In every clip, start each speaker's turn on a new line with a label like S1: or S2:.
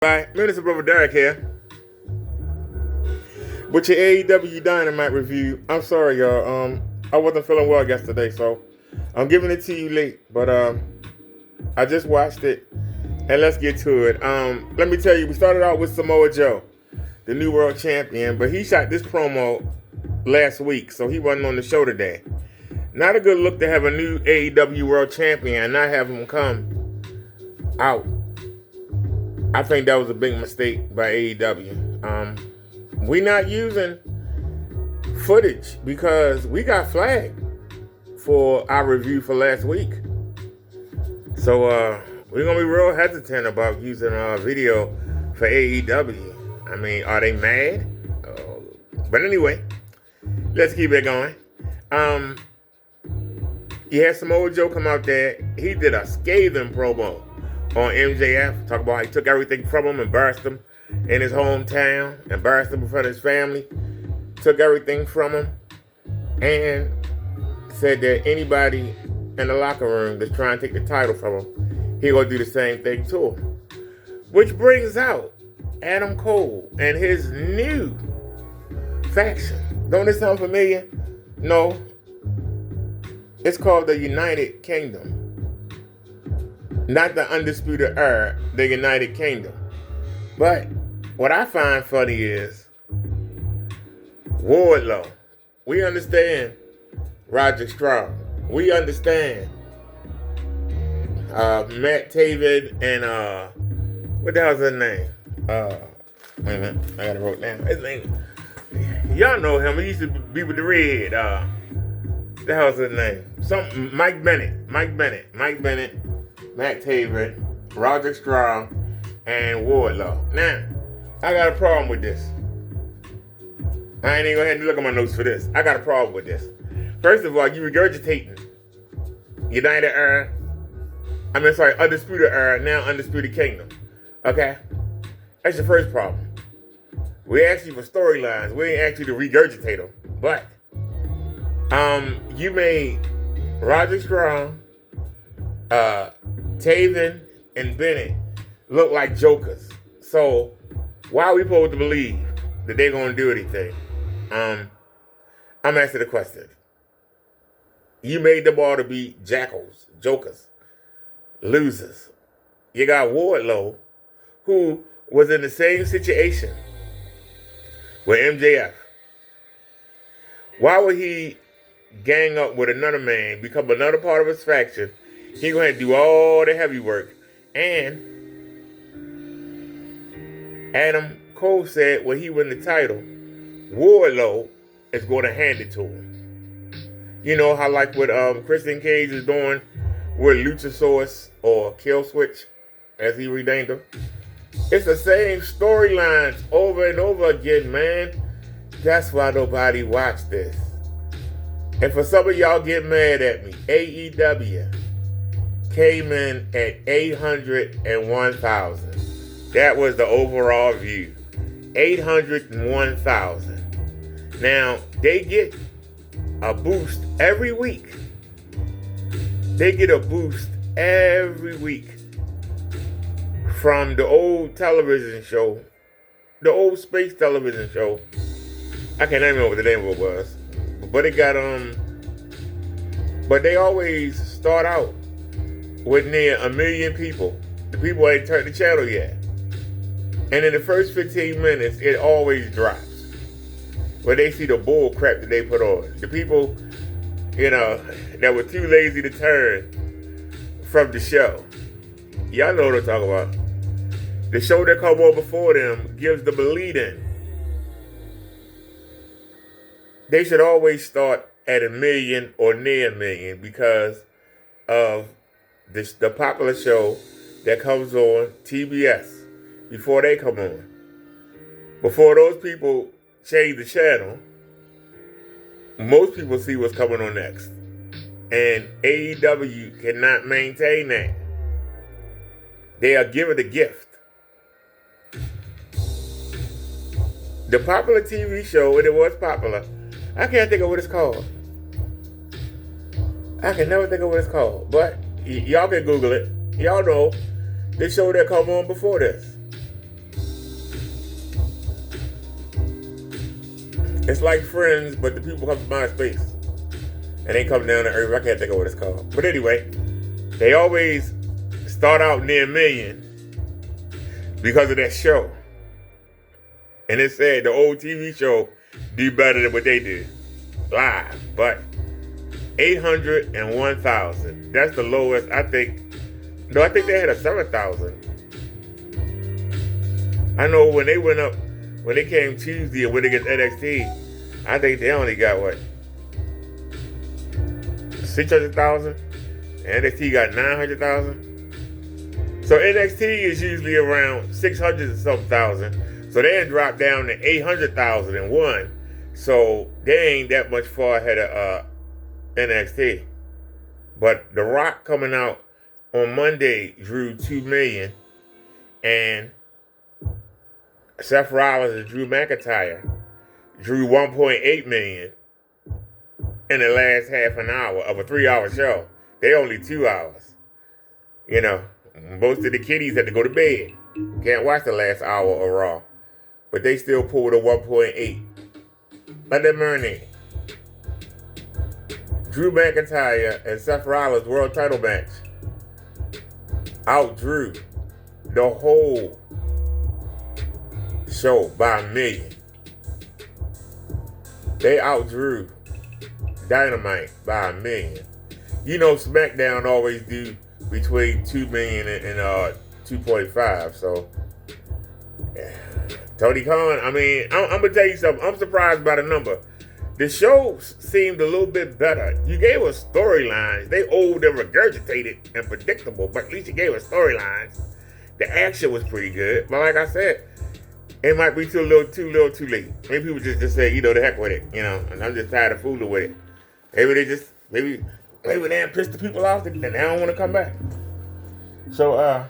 S1: Bye. Minister Brother Derek here with your AEW Dynamite review. I'm sorry, y'all. I wasn't feeling well yesterday, so I'm giving it to you late. But I just watched it, and let's get to it. Let me tell you, we started out with Samoa Joe, the new world champion, but he shot this promo last week, so he wasn't on the show today. Not a good look to have a new AEW world champion and not have him come out. I think that was a big mistake by AEW. We not using footage because we got flagged for our review for last week. So we're going to be real hesitant about using video for AEW. I mean, are they mad? But anyway, let's keep it going. You had Samoa Joe come out there. He did a scathing promo on MJF, talk about how he took everything from him, embarrassed him in his hometown, embarrassed him in front of his family, took everything from him, and said that anybody in the locker room that's trying to take the title from him, he gonna do the same thing to him. Which brings out Adam Cole and his new faction. Don't this sound familiar? No. It's called the United Kingdom. Not the Undisputed Era, the United Kingdom. But what I find funny is Wardlow. We understand Roderick Strong. We understand Matt Taven and what the hell's his name? Wait a minute, I gotta wrote down his name. Y'all know him. He used to be with the Red. The hell's his name? Mike Bennett, Matt Taven, Roderick Strong, and Wardlow. Now, I got a problem with this. I ain't even gonna have to look at my notes for this. I got a problem with this. First of all, you regurgitating Undisputed Era, now Undisputed Kingdom. Okay? That's your first problem. We asked you for storylines. We ain't asked you to regurgitate them. But, you made Roderick Strong, Taven, and Bennett look like jokers. So, why are we supposed to believe that they're going to do anything? I'm asking the question. You made them all to be jackals, jokers, losers. You got Wardlow, who was in the same situation with MJF. Why would he gang up with another man, become another part of his faction? He going to do all the heavy work. And Adam Cole said when he win the title, Wardlow is going to hand it to him. You know how like what Christian Cage is doing with Luchasaurus or Killswitch, as he renamed him. It's the same storylines over and over again, man. That's why nobody watched this. And for some of y'all get mad at me, AEW came in at 801,000. That was the overall view. 801,000. Now, they get a boost every week. They get a boost every week from the old television show, the old space television show. I can't remember what the name of it was. But it got, but they always start out with near 1 million people. The people ain't turned the channel yet. And in the first 15 minutes, it always drops. But they see the bull crap that they put on. The people, that were too lazy to turn from the show. Y'all know what I'm talking about. The show that come on before them gives them a lead-in. They should always start at 1 million or near 1 million because of the popular show that comes on TBS before they come on. Before those people change the channel, most people see what's coming on next. And AEW cannot maintain that. They are given a gift. The popular TV show, and it was popular, I can't think of what it's called. I can never think of what it's called. But y'all can Google it. Y'all know the show that come on before this. It's like Friends, but the people come from outer space. And they come down to Earth. I can't think of what it's called. But anyway, they always start out near a million because of that show. And it said the old TV show do better than what they did live. But 801,000. That's the lowest, I think. No, I think they had a 7,000. I know when they went up, when they came Tuesday and went against NXT, I think they only got what? 600,000? And NXT got 900,000? So NXT is usually around 600 and something thousand. So they had dropped down to 800,001. So they ain't that much far ahead of NXT. But The Rock coming out on Monday drew 2 million. And Seth Rollins and Drew McIntyre drew 1.8 million in the last half an hour of a 3-hour show. They only 2 hours. You know, most of the kiddies had to go to bed. Can't watch the last hour of Raw. But they still pulled a 1.8. Let that marinate. Drew McIntyre and Seth Rollins world title match outdrew the whole show by 1 million. They outdrew Dynamite by 1 million. You know SmackDown always do between 2 million and 2.5. So Tony Khan, I mean, I'm gonna tell you something. I'm surprised by the number. The show seemed a little bit better. You gave us storylines. They old and regurgitated and predictable, but at least you gave us storylines. The action was pretty good. But like I said, it might be too little too late. Maybe people just say, you know, the heck with it, you know, and I'm just tired of fooling with it. Maybe they done pissed the people off and they don't want to come back. So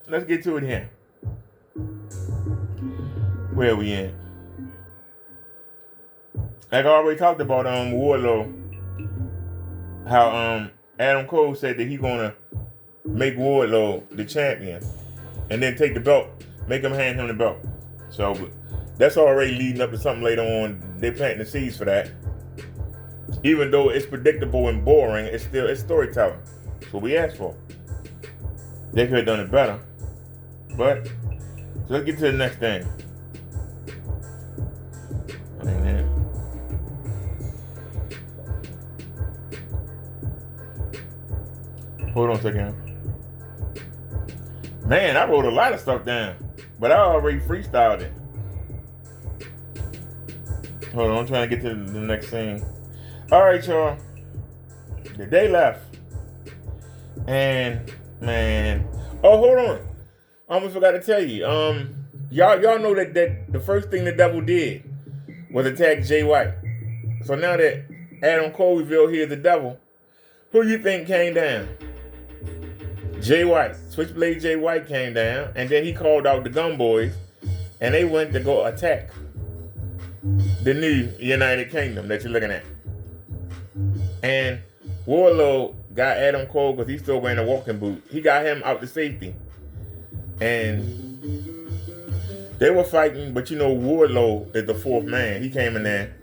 S1: let's get to it here. Where are we in? Like I already talked about Wardlow, how Adam Cole said that he's gonna make Wardlow the champion and then take the belt, make him hand him the belt. So that's already leading up to something later on. They're planting the seeds for that. Even though it's predictable and boring, it's storytelling. That's what we asked for. They could have done it better. But so let's get to the next thing. Hold on a second. Man, I wrote a lot of stuff down, but I already freestyled it. Hold on, I'm trying to get to the next scene. All right, y'all. The day left. And, man. Oh, hold on. I almost forgot to tell you. Y'all know that the first thing the devil did was attack Jay White. So now that Adam Cole revealed he is the devil, who you think came down? Jay White. Switchblade Jay White came down, and then he called out the Gun Boys, and they went to go attack the new United Kingdom that you're looking at. And Wardlow got Adam Cole because he's still wearing a walking boot. He got him out to safety. And they were fighting, but you know Wardlow is the fourth man. He came in there,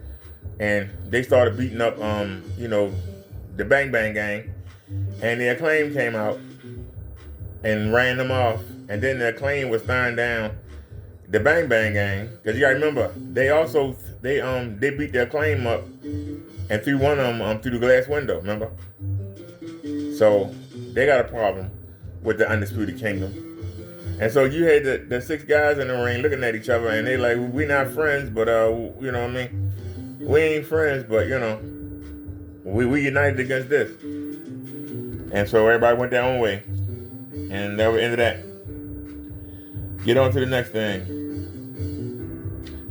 S1: and they started beating up, the Bang Bang Gang. And the Acclaim came out and ran them off. And then the Acclaim was throwing down the Bang Bang Gang. Because you gotta remember, they beat the Acclaim up and threw one of them through the glass window, remember? So they got a problem with the Undisputed Kingdom. And so you had the 6 guys in the ring looking at each other, and they like, we're not friends, but you know what I mean? We ain't friends, but you know, we united against this. And so everybody went their own way. And that was the end of that. Get on to the next thing.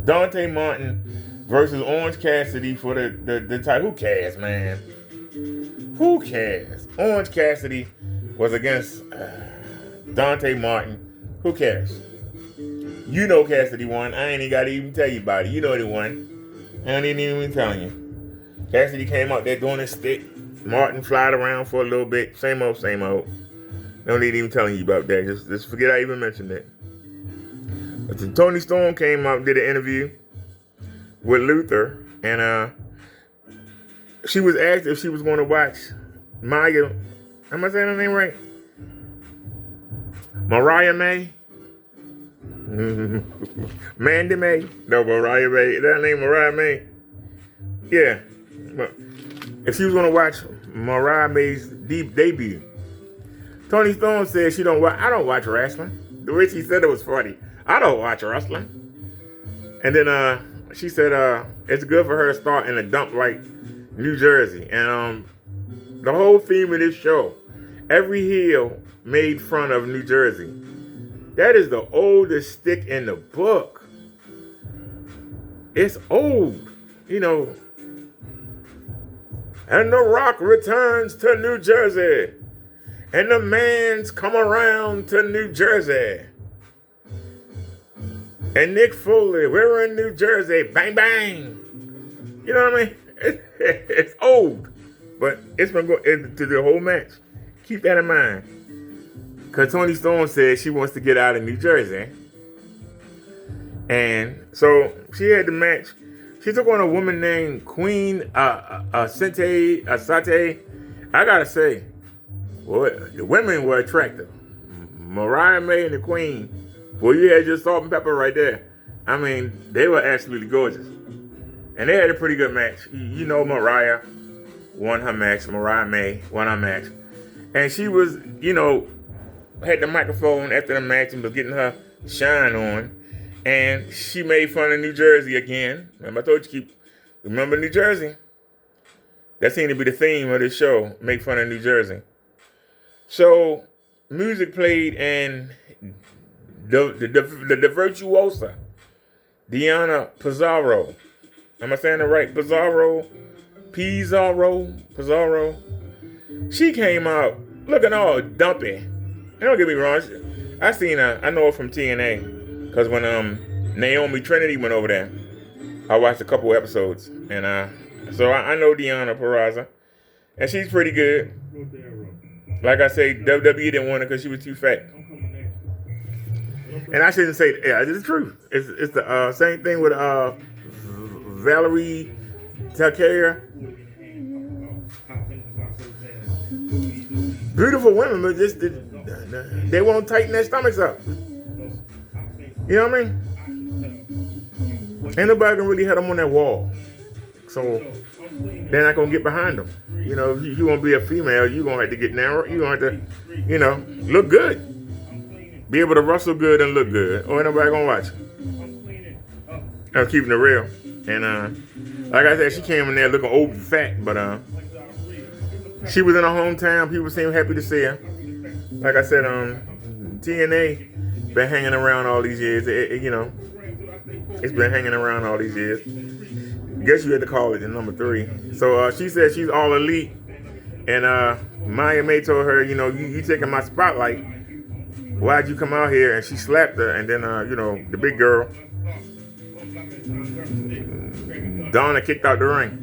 S1: Dante Martin versus Orange Cassidy for the title. Who cares, man? Who cares? Orange Cassidy was against Dante Martin. Who cares? You know Cassidy won. I ain't even got to even tell you about it. You know he won. I ain't even telling you. Cassidy came out there doing his stick. Martin flied around for a little bit. Same old, same old. No need even telling you about that. Just forget I even mentioned it. But then Tony Storm came out and did an interview with Luther. And she was asked if she was going to watch Maya. Am I saying her name right? Mariah May? Mandy May? No, Mariah May. Is that her name Mariah May? Yeah. If she was going to watch Mariah May's debut. Toni Storm said she don't watch. I don't watch wrestling. The way she said it was funny. I don't watch wrestling. And then she said it's good for her to start in a dump like New Jersey. And the whole theme of this show, every heel made fun of New Jersey. That is the oldest stick in the book. It's old, you know. And The Rock returns to New Jersey. And the man's come around to New Jersey. And Nick Foley, we're in New Jersey. Bang, bang. You know what I mean? It's old. But it's been going into the whole match. Keep that in mind. Because Toni Storm said she wants to get out of New Jersey. And so she had the match. She took on a woman named Queen Sate. I got to say, well, the women were attractive. Mariah May and the Queen. Well, you had your salt and pepper right there. I mean, they were absolutely gorgeous. And they had a pretty good match. You know, Mariah won her match. Mariah May won her match. And she was, you know, had the microphone after the match and was getting her shine on. And she made fun of New Jersey again. Remember, I told you, remember New Jersey? That seemed to be the theme of this show, make fun of New Jersey. So, music played and the virtuosa, Deonna Purrazzo. Am I saying it right? Pizarro. She came out looking all dumpy. And don't get me wrong, I seen her. I know her from TNA because when Naomi Trinity went over there, I watched a couple episodes, and so I know Deonna Purrazzo, and she's pretty good. Like I say, WWE didn't want her because she was too fat. And I shouldn't say, yeah, it's the truth. It's the same thing with Valerie Takea. Beautiful women, but just they won't tighten their stomachs up. You know what I mean? Ain't nobody can really hit them on that wall. So they're not gonna get behind them. You know, if you want to be a female, you're gonna have to get narrow. You're gonna have to, you know, look good. Be able to wrestle good and look good. Or ain't nobody gonna watch you. I'm keeping it real. And like I said, she came in there looking old and fat, but she was in her hometown. People seemed happy to see her. Like I said, TNA been hanging around all these years. You know, it's been hanging around all these years. Guess you had to call it the number 3. So she said she's all elite. And Maya May told her, you know, you taking my spotlight. Why'd you come out here? And she slapped her. And then, you know, the big girl, Donna, kicked out the ring.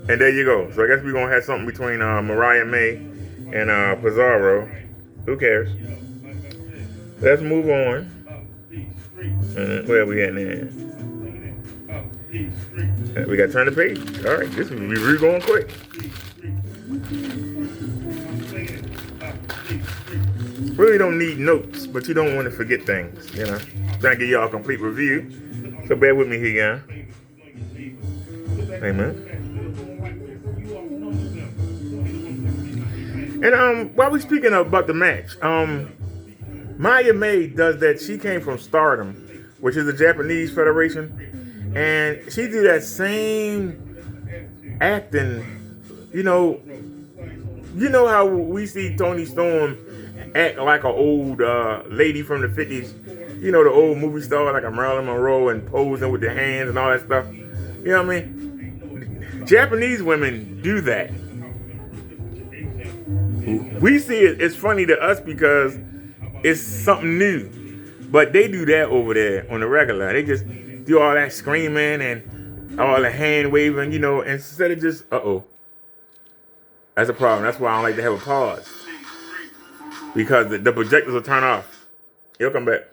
S1: And there you go. So I guess we're going to have something between Mariah May and Pizarro. Who cares? Let's move on. Where are we at now? We got to turn the page. All right, this is we're going quick. Really don't need notes, but you don't want to forget things, you know. Trying to give y'all a complete review, so bear with me here, y'all. Amen. And while we speaking about the match, Maya May does that. She came from Stardom, which is the Japanese federation, and she do that same acting. You know how we see Toni Storm act like an old lady from the 50s. You know, the old movie star like a Marilyn Monroe and posing with the hands and all that stuff. You know what I mean? Japanese women do that. We see it. It's funny to us because it's something new. But they do that over there on the regular. They just do all that screaming and all the hand waving, you know, instead of just, that's a problem. That's why I don't like to have a pause. Because the projectors will turn off. It'll come back.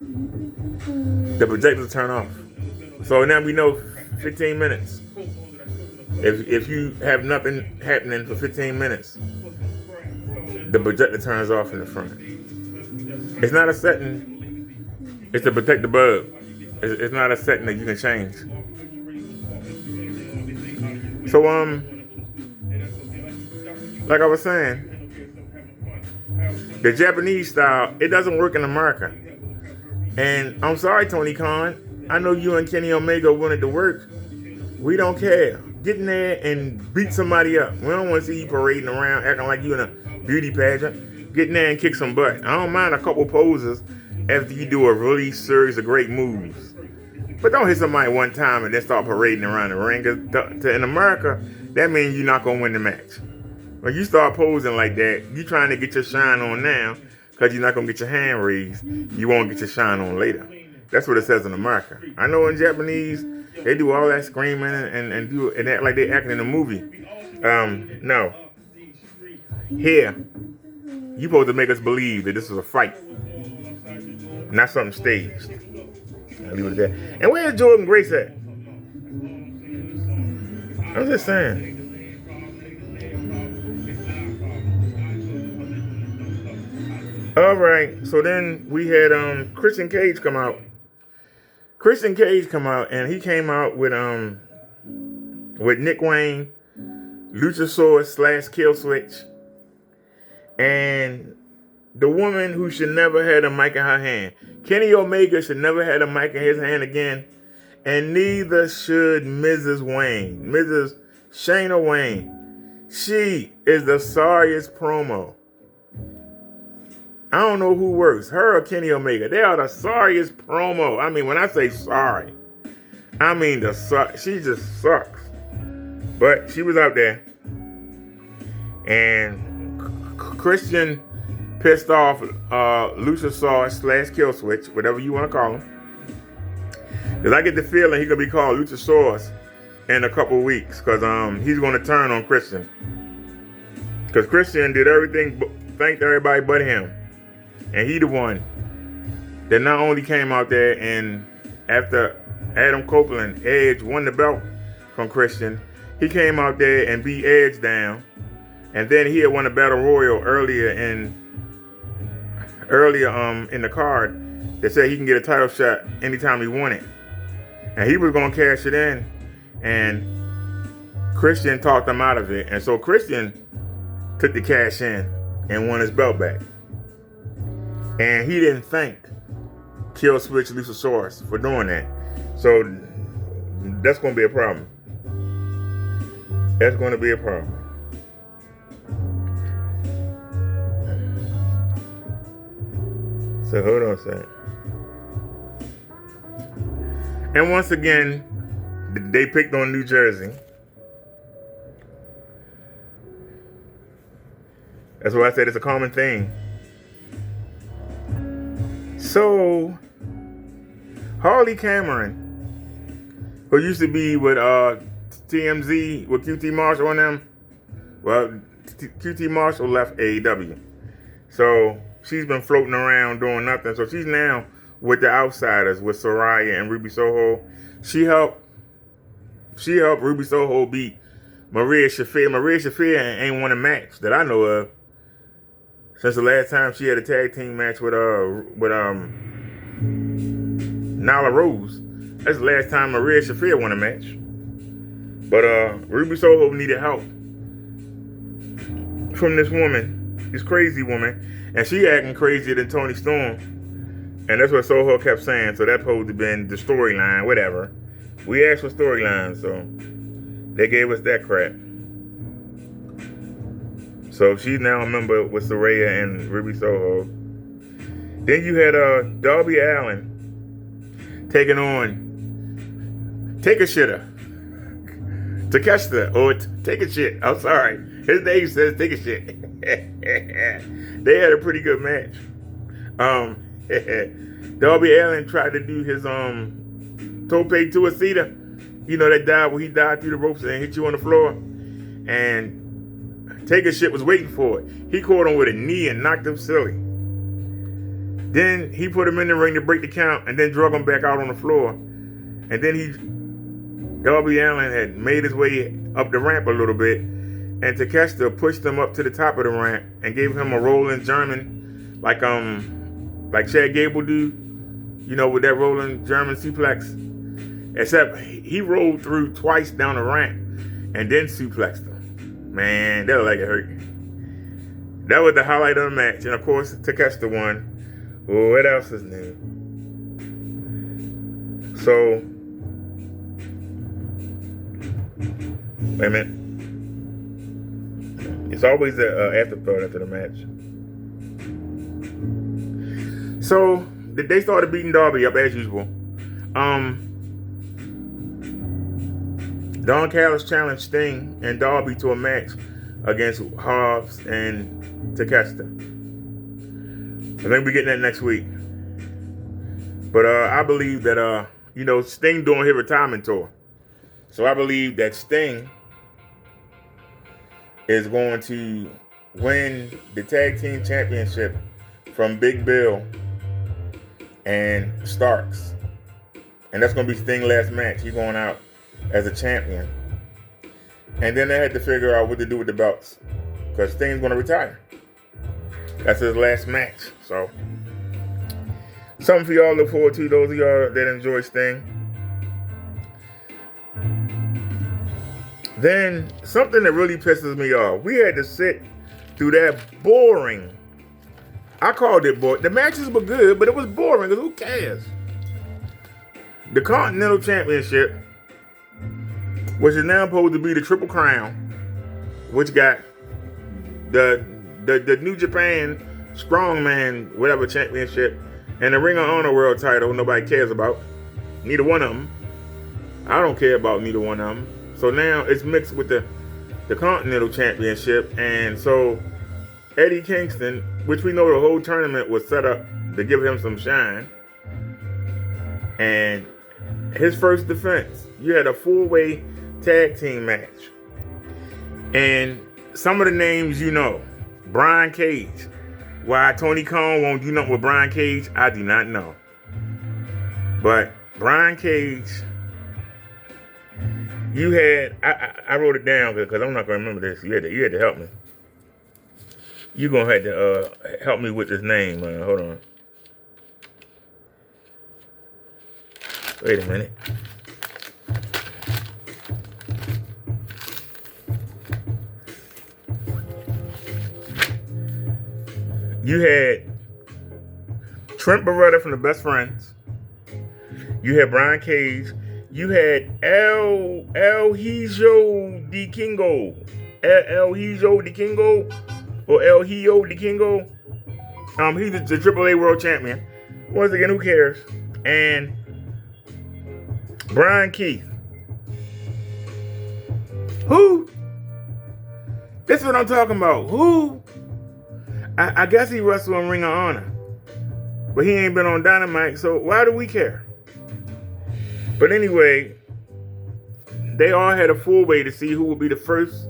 S1: The projectors will turn off. So now we know for 15 minutes. If you have nothing happening for 15 minutes, the projector turns off in the front. It's not a setting. It's to protect the bulb. It's not a setting that you can change. So like I was saying, the Japanese style, it doesn't work in America. And I'm sorry, Tony Khan. I know you and Kenny Omega wanted to work. We don't care. Get in there and beat somebody up. We don't want to see you parading around acting like you in a beauty pageant. Get in there and kick some butt. I don't mind a couple poses after you do a really series of great moves. But don't hit somebody one time and then start parading around the ring. In America, that means you're not going to win the match. When you start posing like that, you're trying to get your shine on now because you're not going to get your hand raised. You won't get your shine on later. That's what it says in America. I know in Japanese, they do all that screaming and act like they acting in a movie. No. Here, you supposed to make us believe that this is a fight, not something staged. I'll leave it at that. And where's Jordan Grace at? I'm just saying. All right, so then we had Christian Cage come out. And he came out with Nick Wayne, Luchasaurus / Killswitch, and the woman who should never had a mic in her hand. Kenny Omega should never had a mic in his hand again, and neither should Mrs. Wayne, Mrs. Shayna Wayne. She is the sorriest promo. I don't know who worse, her or Kenny Omega. They are the sorriest promo. I mean, when I say sorry, I mean she just sucks. But she was out there, and Christian pissed off Luchasaurus / Killswitch, whatever you want to call him. Because I get the feeling he could be called Luchasaurus in a couple weeks, because he's going to turn on Christian. Because Christian did everything, thanked everybody but him. And he the one that not only came out there and after Adam Copeland, Edge won the belt from Christian, he came out there and beat Edge down. And then he had won a Battle Royal earlier in the card that said he can get a title shot anytime he wanted. And he was going to cash it in. And Christian talked him out of it. And so Christian took the cash in and won his belt back. And he didn't thank Killswitch Luchasaurus for doing that. So that's going to be a problem. That's going to be a problem. So hold on a second. And once again, they picked on New Jersey. That's why I said it's a common thing. So, Harley Cameron, who used to be with TMZ, with QT Marshall on them, well, QT Marshall left AEW. So, she's been floating around doing nothing. So, she's now with the Outsiders, with Soraya and Ruby Soho. She helped Ruby Soho beat Maria Shafir. Maria Shafir ain't won a match that I know of since the last time she had a tag team match with Nyla Rose. That's the last time Maria Shafir won a match. But Ruby Soho needed help from this woman, this crazy woman, and she acting crazier than Toni Storm. And that's what Soho kept saying. So that supposed to have been the storyline, whatever. We asked for storylines, so they gave us that crap. So she's now a member with Saraya and Ruby Soho. Then you had Darby Allin taking on Take a Shitter. Takeshita, or Take a Shit. I'm sorry. His name says Take a Shit. They had a pretty good match. Darby Allin tried to do his tope to a cedar. You know that dive where he dived through the ropes and hit you on the floor. And Take a Shit was waiting for it. He caught him with a knee and knocked him silly. Then he put him in the ring to break the count and then drug him back out on the floor. And then Darby Allin had made his way up the ramp a little bit, and Takeshita pushed him up to the top of the ramp and gave him a rolling German, like Chad Gable do, with that rolling German suplex. Except he rolled through twice down the ramp and then suplexed him. Man, that was like it hurt. That was the highlight of the match, and of course Takeshita won. Oh, what else is new? So, wait a minute. It's always an afterthought after the match. So, they started beating Darby up as usual. Don Callis challenged Sting and Darby to a match against Hobbs and Takeshita. I think we're getting that next week. But I believe that, Sting doing his retirement tour. So I believe that Sting is going to win the tag team championship from Big Bill and Starks. And that's going to be Sting's last match. He's going out as a champion. And then they had to figure out what to do with the belts, because Sting's going to retire. That's his last match. So, something for y'all to look forward to, those of y'all that enjoy Sting. Then, something that really pisses me off. We had to sit through that boring, I called it boring. The matches were good, but it was boring, because who cares? The Continental Championship, which is now supposed to be the Triple Crown, which got the New Japan Strongman whatever championship and the Ring of Honor World title nobody cares about. Neither one of them. I don't care about neither one of them. So now it's mixed with the Continental Championship, and so Eddie Kingston, which we know the whole tournament was set up to give him some shine, and his first defense, you had a 4-way tag team match. And some of the names Brian Cage. Why Tony Khan won't do nothing with Brian Cage, I do not know. But Brian Cage, you had, I wrote it down because I'm not going to remember this. You had to help me. You're going to have to help me with this name. Hold on. Wait a minute. You had Trent Beretta from the Best Friends. You had Brian Cage. You had El Hijo de Kingo. El Hijo de Kingo. Or El Hijo de Kingo. He's the AAA World Champion. Once again, who cares? And Brian Keith. Who? This is what I'm talking about. Who? I guess he wrestled in Ring of Honor. But he ain't been on Dynamite, so why do we care? But anyway, they all had a 4-way to see who would be the first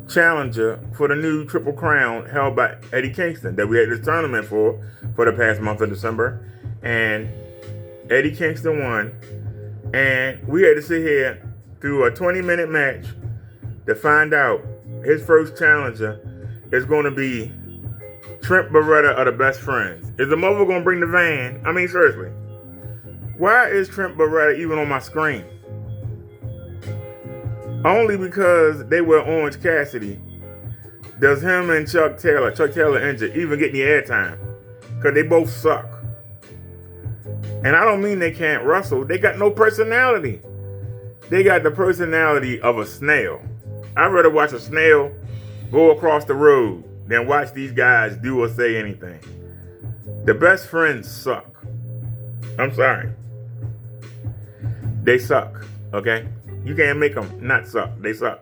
S1: challenger for the new Triple Crown held by Eddie Kingston that we had this tournament for the past month of December. And Eddie Kingston won. And we had to sit here through a 20-minute match to find out his first challenger is going to be Trent Beretta of the Best Friends. Is the mother going to bring the van? I mean, seriously. Why is Trent Beretta even on my screen? Only because they were Orange Cassidy does him and Chuck Taylor injured, even get any airtime. Because they both suck. And I don't mean they can't wrestle. They got no personality. They got the personality of a snail. I'd rather watch a snail go across the road than watch these guys do or say anything. The Best Friends suck. I'm sorry. They suck, okay? You can't make them not suck. They suck.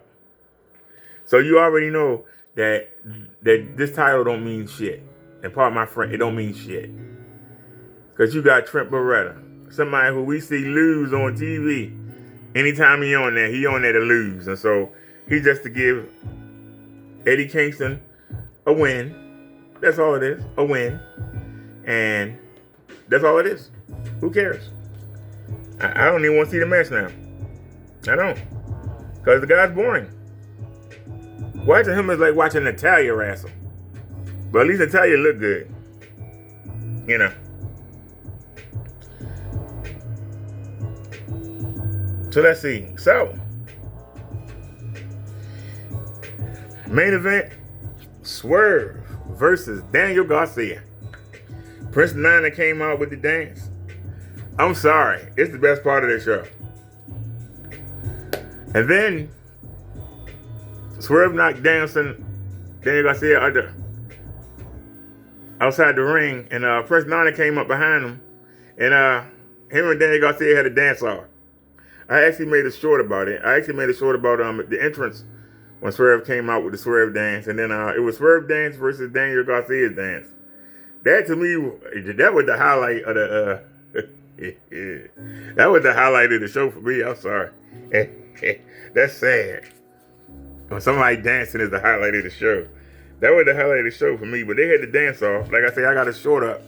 S1: So you already know that this title don't mean shit. And part of my friend, it don't mean shit. Because you got Trent Beretta, somebody who we see lose on TV. Anytime he on there to lose. And so he just to give Eddie Kingston a win. That's all it is, a win. And that's all it is. Who cares? I don't even want to see the match now. I don't. Because the guy's boring. Watching him is like watching Natalya wrestle. But at least Natalya look good. You know. So let's see. So, main event, Swerve versus Daniel Garcia. Prince Nana came out with the dance. I'm sorry. It's the best part of the show. And then, Swerve knocked Daniel Garcia outside the ring. And Prince Nana came up behind him. And him and Daniel Garcia had a dance off. I actually made a short about it. I actually made a short about the entrance when Swerve came out with the Swerve dance. And then it was Swerve dance versus Daniel Garcia's dance. That to me, that was the highlight of the that was the highlight of the show for me. I'm sorry. That's sad. When somebody dancing is the highlight of the show. That was the highlight of the show for me. But they had the dance off. Like I say, I got a short up.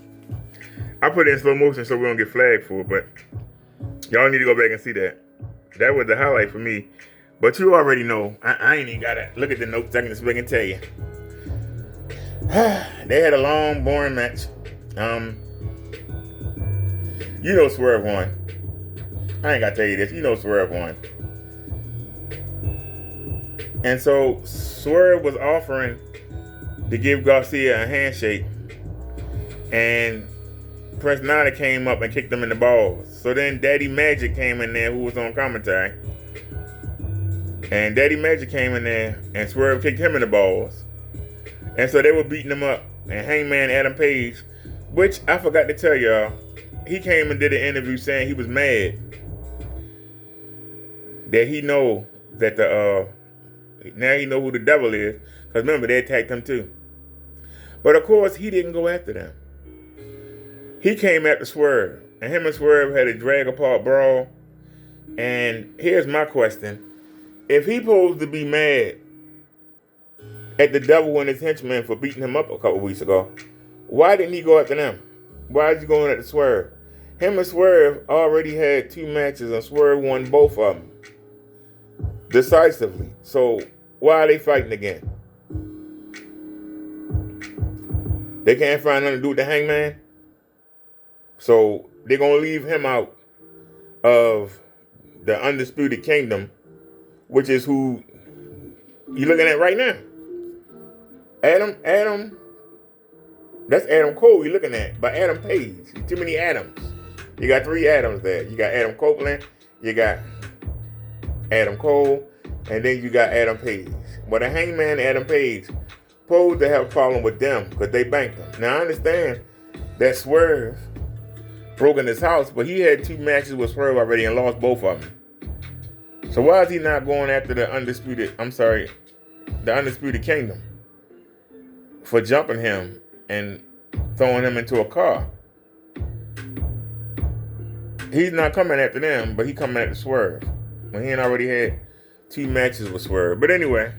S1: I put it in slow motion so we don't get flagged for it. But y'all need to go back and see that. That was the highlight for me. But you already know. I ain't even got to look at the notes. I can just tell you. They had a long, boring match. You know Swerve won. I ain't got to tell you this. You know Swerve won. And so Swerve was offering to give Garcia a handshake. And Prince Nana came up and kicked him in the balls. So then Daddy Magic came in there, who was on commentary. And Daddy Magic came in there and Swerve kicked him in the balls. And so they were beating him up. And Hangman Adam Page, which I forgot to tell y'all, he came and did an interview saying he was mad that he know that now he know who the devil is. Because remember, they attacked him too. But of course, he didn't go after them. He came after Swerve. And him and Swerve had a drag apart brawl. And here's my question. If he supposed to be mad at the devil and his henchmen for beating him up a couple weeks ago, why didn't he go after them? Why is he going after Swerve? Him and Swerve already had 2 matches and Swerve won both of them decisively. So why are they fighting again? They can't find nothing to do with the Hangman? So they're going to leave him out of the Undisputed Kingdom, which is who you're looking at right now. Adam, that's Adam Cole you're looking at, but Adam Page. Too many Adams. You got 3 Adams there. You got Adam Copeland, you got Adam Cole, and then you got Adam Page. But the Hangman Adam Page supposed to have a problem with them because they banked him. Now I understand that Swerve broke in his house, but he had 2 matches with Swerve already and lost both of them. So why is he not going after the Undisputed Kingdom for jumping him and throwing him into a car? He's not coming after them, but he coming after Swerve when he ain't already had 2 matches with Swerve. But anyway,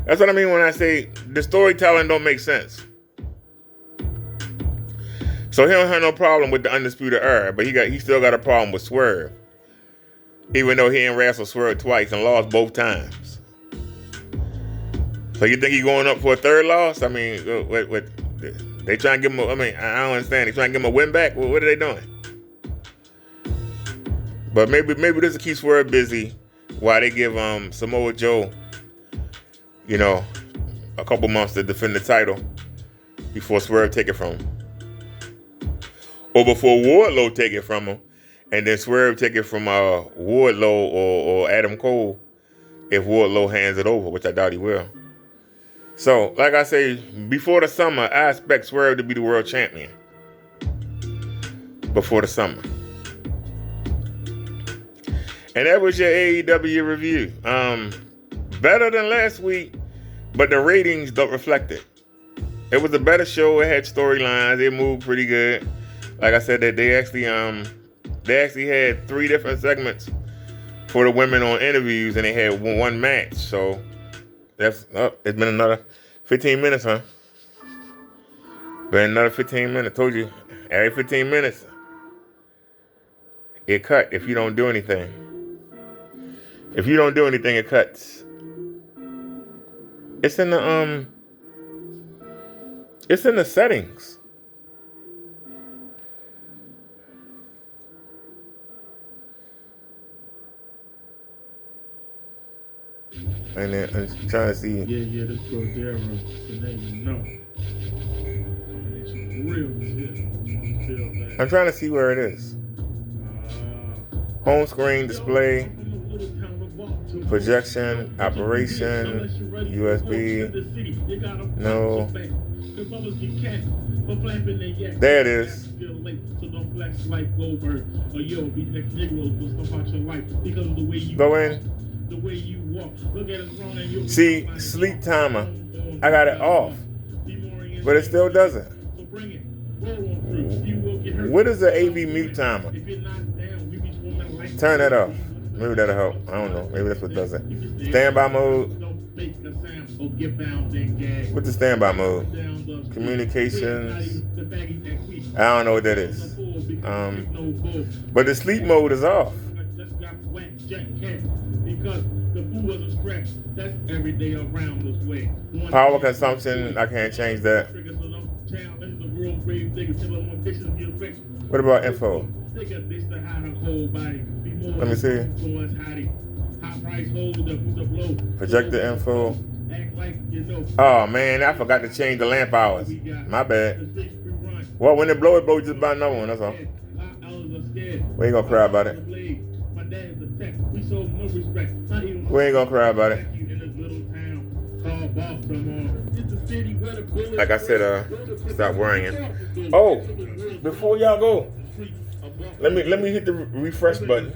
S1: that's what I mean when I say the storytelling don't make sense. So he don't have no problem with the Undisputed Era, but he still got a problem with Swerve. Even though he ain't wrestled Swerve twice and lost both times. So you think he's going up for a 3rd loss? I mean, they trying to give him I don't understand. They trying to give him a win back? What are they doing? But maybe this will keep Swerve busy while they give Samoa Joe, a couple months to defend the title before Swerve take it from him. Or before Wardlow take it from him, and then Swerve take it from Wardlow or Adam Cole if Wardlow hands it over, which I doubt he will. So, like I say, before the summer, I expect Swerve to be the world champion. Before the summer. And that was your AEW review. Better than last week, but the ratings don't reflect it. It was a better show. It had storylines. It moved pretty good. Like I said, that they actually had 3 different segments for the women on interviews, and they had one match. So it's been another 15 minutes, huh? Been another 15 minutes. Told you, every 15 minutes, it cut if you don't do anything. If you don't do anything, it cuts. It's in the settings. And then I'm trying to see.
S2: Yeah, this Cordero. So now you know.
S1: I'm trying to see where it is. Home screen display, projection, operation, USB. No. There it is. Go in. See, sleep timer. I got it off, but it still doesn't. What is the AV mute timer? Turn that off. Maybe that'll help. I don't know. Maybe that's what does it. Standby mode. What's the standby mode? Communications. I don't know what that is. But the sleep mode is off. Power consumption, I can't change that. What about info? Let me see. Projector info. Oh man, I forgot to change the lamp hours. My bad. Well, when it blow, just buy another one, that's all. We ain't gonna cry about it. We ain't gonna cry about it. Like I said, stop worrying it. Oh, before y'all go, let me hit the refresh button.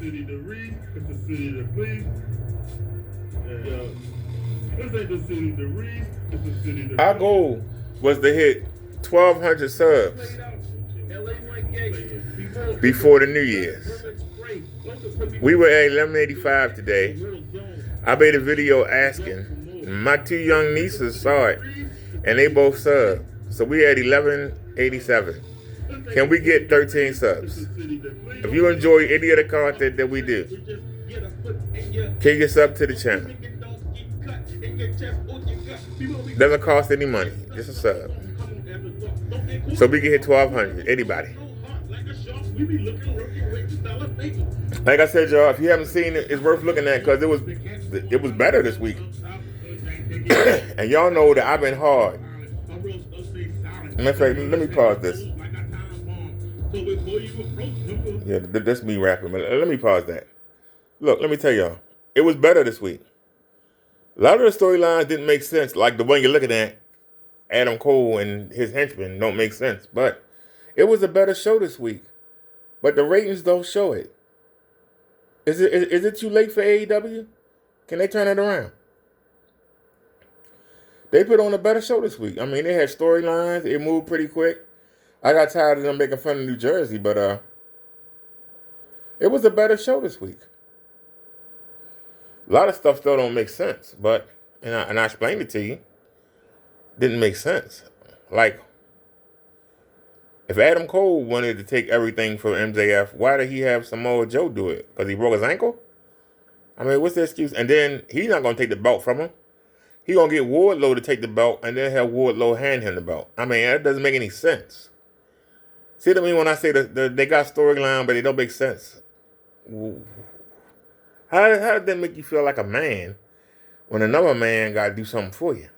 S1: Our goal was to hit 1,200 subs before the New Year's. We were at 1185 today. I made a video asking. My two young nieces saw it, and they both subbed. So we had 1187. Can we get 13 subs? If you enjoy any of the content that we do, can you sub to the channel? Doesn't cost any money, just a sub. So we can hit 1,200. Anybody? Like I said, y'all, if you haven't seen it, it's worth looking at because it was better this week. And y'all know that I've been hard. Matter of fact, let me pause this. Yeah, that's me rapping. But let me pause that. Look, let me tell y'all. It was better this week. A lot of the storylines didn't make sense. Like the one you're looking at, Adam Cole and his henchmen don't make sense. But it was a better show this week. But the ratings don't show it. Is it too late for AEW? Can they turn it around? They put on a better show this week. I mean, they had storylines. It moved pretty quick. I got tired of them making fun of New Jersey, but it was a better show this week. A lot of stuff still don't make sense, but and I explained it to you. Didn't make sense. Like, if Adam Cole wanted to take everything from MJF, why did he have Samoa Joe do it? Because he broke his ankle? I mean, what's the excuse? And then he's not going to take the belt from him. He's going to get Wardlow to take the belt and then have Wardlow hand him the belt. I mean, that doesn't make any sense. See what I mean when I say they got storyline, but they don't make sense? How does that make you feel like a man when another man got to do something for you?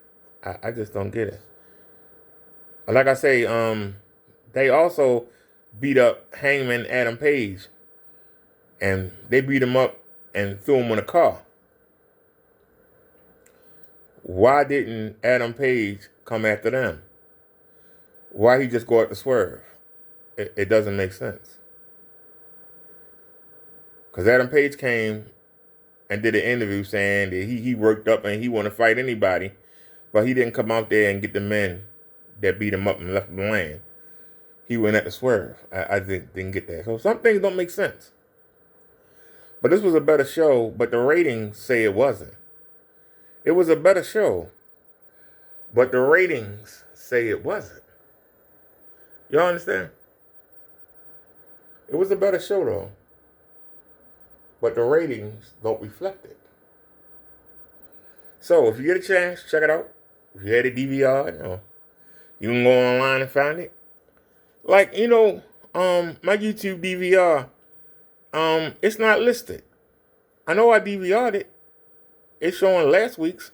S1: I just don't get it. Like I say, they also beat up Hangman Adam Page. And they beat him up and threw him in a car. Why didn't Adam Page come after them? Why he just go out to Swerve? It doesn't make sense. Because Adam Page came and did an interview saying that he worked up and he want to fight anybody. But he didn't come out there and get the men that beat him up and left him laying. He went at the Swerve. I didn't get that. So some things don't make sense. But this was a better show, but the ratings say it wasn't. It was a better show, but the ratings say it wasn't. Y'all understand? It was a better show, though, but the ratings don't reflect it. So if you get a chance, check it out. If you had a DVR, you can go online and find it. Like, my YouTube DVR, it's not listed. I know I DVR'd it. It's showing last week's,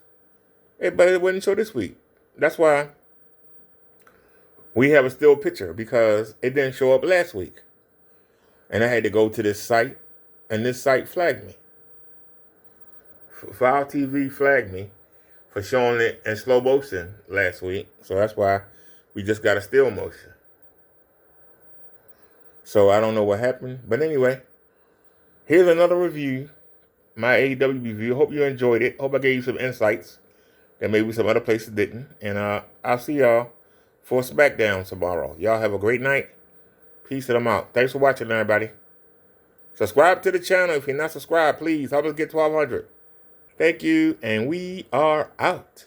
S1: but it wouldn't show this week. That's why we have a still picture, because it didn't show up last week. And I had to go to this site, and this site flagged me. File TV flagged me for showing it in slow motion last week. So that's why we just got a still motion. So I don't know what happened. But anyway, here's another review. My AEW review. Hope you enjoyed it. Hope I gave you some insights that maybe some other places didn't. And I'll see y'all for SmackDown tomorrow. Y'all have a great night. Peace, and I'm out. Thanks for watching, everybody. Subscribe to the channel if you're not subscribed, please. Help us get 1,200. Thank you, and we are out.